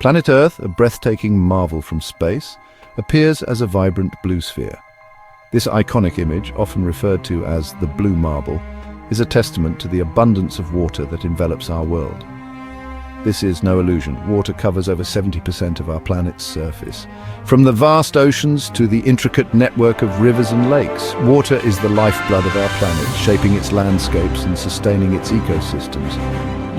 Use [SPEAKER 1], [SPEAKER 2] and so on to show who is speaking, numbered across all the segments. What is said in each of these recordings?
[SPEAKER 1] Planet Earth, a breathtaking marvel from space, appears as a vibrant blue sphere. This iconic image, often referred to as the blue marble, is a testament to the abundance of water that envelops our world. This is no illusion. Water covers over 70% of our planet's surface. From the vast oceans to the intricate network of rivers and lakes, water is the lifeblood of our planet, shaping its landscapes and sustaining its ecosystems.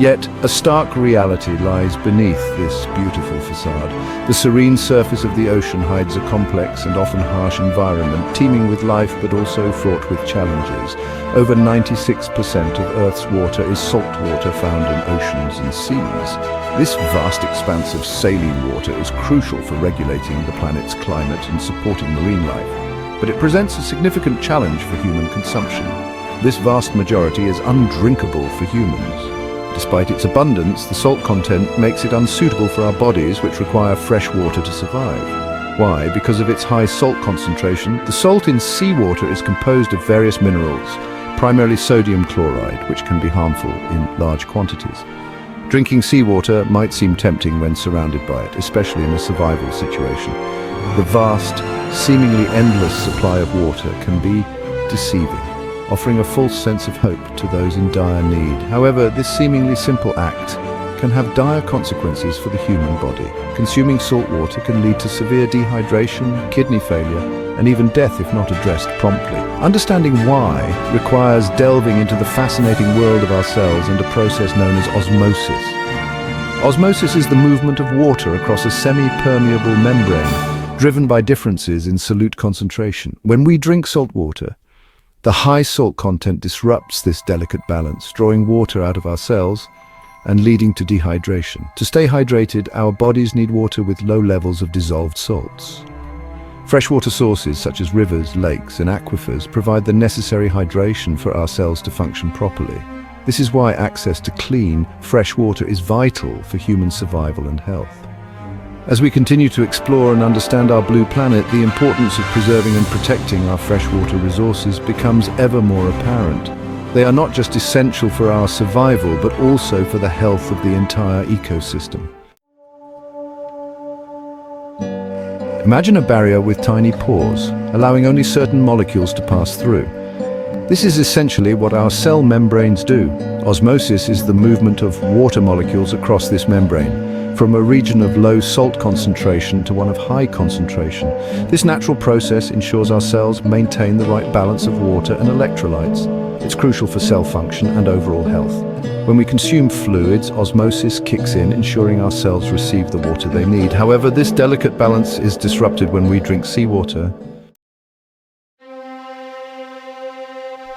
[SPEAKER 1] Yet, a stark reality lies beneath this beautiful facade. The serene surface of the ocean hides a complex and often harsh environment, teeming with life but also fraught with challenges. Over 96% of Earth's water is salt water found in oceans and seas. This vast expanse of saline water is crucial for regulating the planet's climate and supporting marine life. But it presents a significant challenge for human consumption. This vast majority is undrinkable for humans. Despite its abundance, the salt content makes it unsuitable for our bodies, which require fresh water to survive. Why? Because of its high salt concentration. The salt in seawater is composed of various minerals, primarily sodium chloride, which can be harmful in large quantities. Drinking seawater might seem tempting when surrounded by it, especially in a survival situation. The vast, seemingly endless supply of water can be deceiving, offering a false sense of hope to those in dire need. However, this seemingly simple act can have dire consequences for the human body. Consuming salt water can lead to severe dehydration, kidney failure, and even death if not addressed promptly. Understanding why requires delving into the fascinating world of our cells and a process known as osmosis. Osmosis is the movement of water across a semi-permeable membrane, driven by differences in solute concentration. When we drink salt water, the high salt content disrupts this delicate balance, drawing water out of our cells and leading to dehydration. To stay hydrated, our bodies need water with low levels of dissolved salts. Freshwater sources such as rivers, lakes, and aquifers provide the necessary hydration for our cells to function properly. This is why access to clean, fresh water is vital for human survival and health. As we continue to explore and understand our blue planet, the importance of preserving and protecting our freshwater resources becomes ever more apparent. They are not just essential for our survival, but also for the health of the entire ecosystem. Imagine a barrier with tiny pores, allowing only certain molecules to pass through. This is essentially what our cell membranes do. Osmosis is the movement of water molecules across this membrane, from a region of low salt concentration to one of high concentration. This natural process ensures our cells maintain the right balance of water and electrolytes. It's crucial for cell function and overall health. When we consume fluids, osmosis kicks in, ensuring our cells receive the water they need. However, this delicate balance is disrupted when we drink seawater.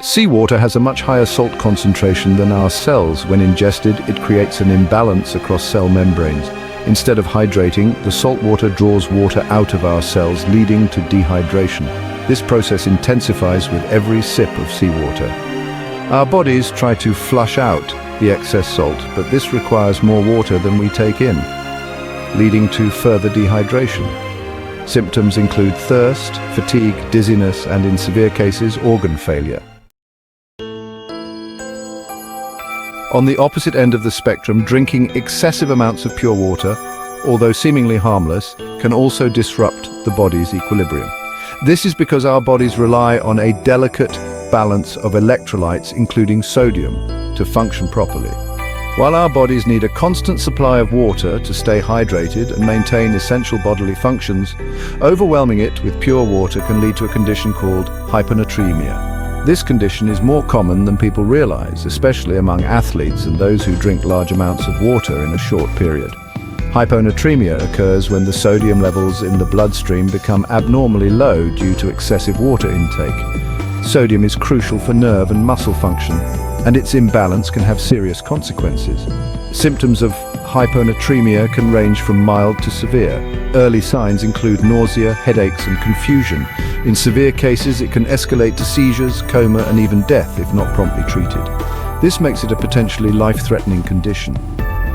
[SPEAKER 1] Seawater has a much higher salt concentration than our cells. When ingested, it creates an imbalance across cell membranes. Instead of hydrating, the salt water draws water out of our cells, leading to dehydration. This process intensifies with every sip of seawater. Our bodies try to flush out the excess salt, but this requires more water than we take in, leading to further dehydration. Symptoms include thirst, fatigue, dizziness, and in severe cases, organ failure. On the opposite end of the spectrum, drinking excessive amounts of pure water, although seemingly harmless, can also disrupt the body's equilibrium. This is because our bodies rely on a delicate balance of electrolytes, including sodium, to function properly. While our bodies need a constant supply of water to stay hydrated and maintain essential bodily functions, overwhelming it with pure water can lead to a condition called hyponatremia. This condition is more common than people realize, especially among athletes and those who drink large amounts of water in a short period. Hyponatremia occurs when the sodium levels in the bloodstream become abnormally low due to excessive water intake. Sodium is crucial for nerve and muscle function, and its imbalance can have serious consequences. Symptoms of hyponatremia can range from mild to severe. Early signs include nausea, headaches, and confusion. In severe cases, it can escalate to seizures, coma, and even death if not promptly treated. This makes it a potentially life-threatening condition.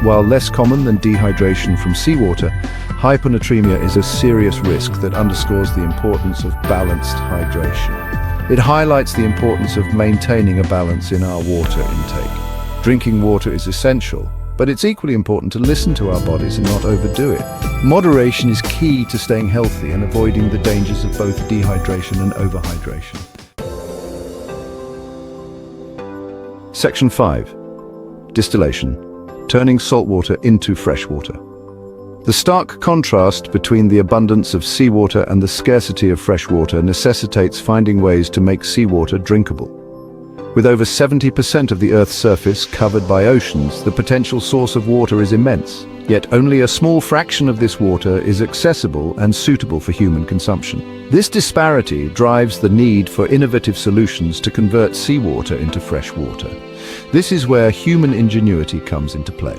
[SPEAKER 1] While less common than dehydration from seawater, hyponatremia is a serious risk that underscores the importance of balanced hydration. It highlights the importance of maintaining a balance in our water intake. Drinking water is essential, But it's equally important to listen to our bodies and not overdo it. Moderation is key to staying healthy and avoiding the dangers of both dehydration and overhydration. Section 5. Distillation. Turning saltwater into freshwater. The stark contrast between the abundance of seawater and the scarcity of freshwater necessitates finding ways to make seawater drinkable. With over 70% of the Earth's surface covered by oceans, the potential source of water is immense. Yet only a small fraction of this water is accessible and suitable for human consumption. This disparity drives the need for innovative solutions to convert seawater into fresh water. This is where human ingenuity comes into play.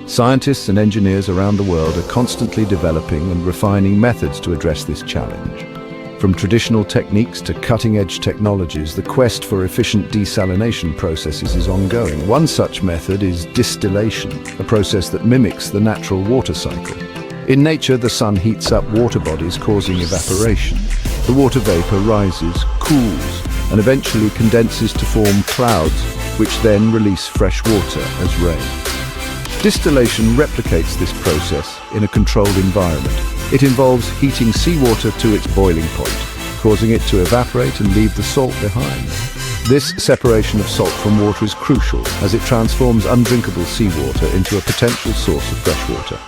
[SPEAKER 1] Scientists and engineers around the world are constantly developing and refining methods to address this challenge. From traditional techniques to cutting-edge technologies, the quest for efficient desalination processes is ongoing. One such method is distillation, a process that mimics the natural water cycle. In nature, the sun heats up water bodies, causing evaporation. The water vapor rises, cools, and eventually condenses to form clouds, which then release fresh water as rain. Distillation replicates this process in a controlled environment. It involves heating seawater to its boiling point, causing it to evaporate and leave the salt behind. This separation of salt from water is crucial as it transforms undrinkable seawater into a potential source of fresh water.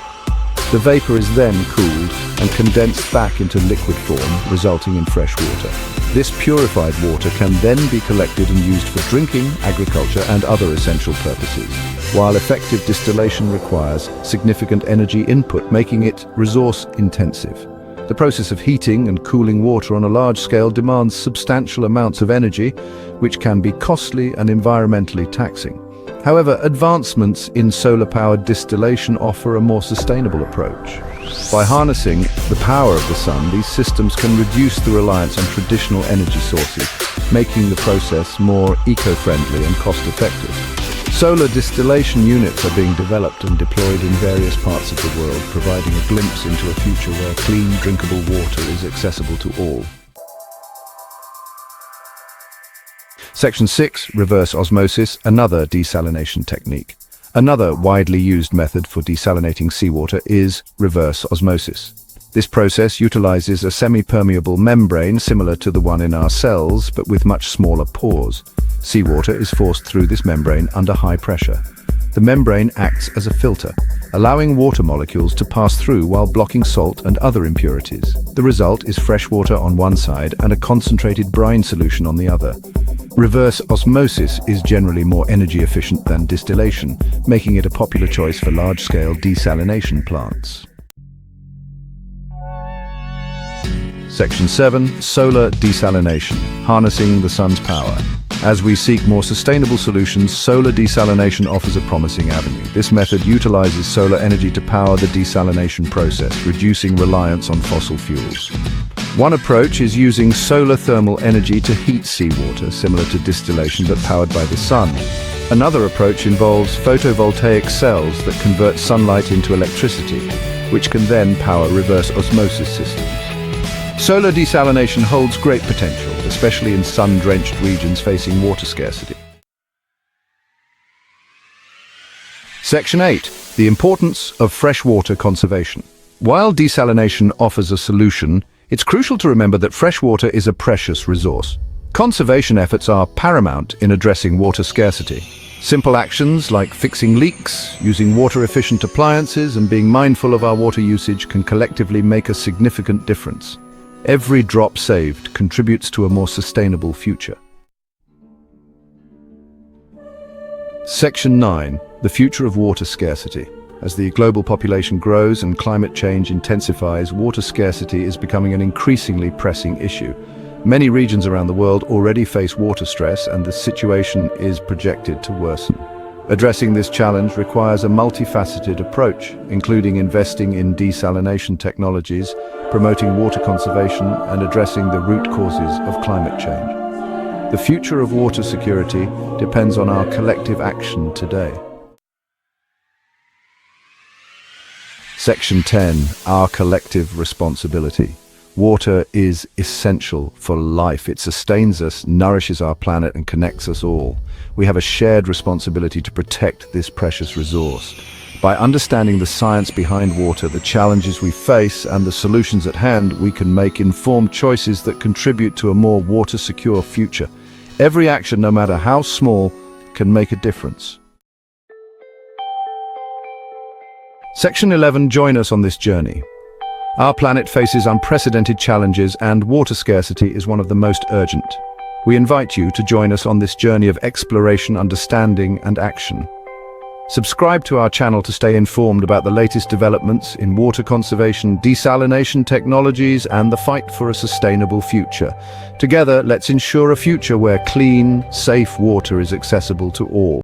[SPEAKER 1] The vapor is then cooled and condensed back into liquid form, resulting in fresh water. This purified water can then be collected and used for drinking, agriculture, and other essential purposes. While effective distillation requires significant energy input, making it resource-intensive. The process of heating and cooling water on a large scale demands substantial amounts of energy, which can be costly and environmentally taxing. However, advancements in solar-powered distillation offer a more sustainable approach. By harnessing the power of the sun, these systems can reduce the reliance on traditional energy sources, making the process more eco-friendly and cost-effective. Solar distillation units are being developed and deployed in various parts of the world, providing a glimpse into a future where clean, drinkable water is accessible to all. Section 6. Reverse osmosis, another desalination technique. Another widely used method for desalinating seawater is reverse osmosis. This process utilizes a semi-permeable membrane similar to the one in our cells, but with much smaller pores. Seawater is forced through this membrane under high pressure. The membrane acts as a filter, allowing water molecules to pass through while blocking salt and other impurities. The result is fresh water on one side and a concentrated brine solution on the other. Reverse osmosis is generally more energy efficient than distillation, making it a popular choice for large-scale desalination plants. Section 7. Solar desalination, harnessing the sun's power. As we seek more sustainable solutions, solar desalination offers a promising avenue. This method utilizes solar energy to power the desalination process, reducing reliance on fossil fuels. One approach is using solar thermal energy to heat seawater, similar to distillation but powered by the sun. Another approach involves photovoltaic cells that convert sunlight into electricity, which can then power reverse osmosis systems. Solar desalination holds great potential, especially in sun-drenched regions facing water scarcity. Section 8. The importance of freshwater conservation. While desalination offers a solution, it's crucial to remember that freshwater is a precious resource. Conservation efforts are paramount in addressing water scarcity. Simple actions like fixing leaks, using water-efficient appliances, and being mindful of our water usage can collectively make a significant difference. Every drop saved contributes to a more sustainable future. Section 9. The future of water scarcity. As the global population grows and climate change intensifies, water scarcity is becoming an increasingly pressing issue. Many regions around the world already face water stress, and the situation is projected to worsen. Addressing this challenge requires a multifaceted approach, including investing in desalination technologies, promoting water conservation, and addressing the root causes of climate change. The future of water security depends on our collective action today. Section 10. Our collective responsibility. Water is essential for life. It sustains us, nourishes our planet, and connects us all. We have a shared responsibility to protect this precious resource. By understanding the science behind water, the challenges we face, and the solutions at hand, we can make informed choices that contribute to a more water-secure future. Every action, no matter how small, can make a difference. Section 11. Join us on this journey. Our planet faces unprecedented challenges, and water scarcity is one of the most urgent. We invite you to join us on this journey of exploration, understanding, and action. Subscribe to our channel to stay informed about the latest developments in water conservation, desalination technologies, and the fight for a sustainable future. Together, let's ensure a future where clean, safe water is accessible to all.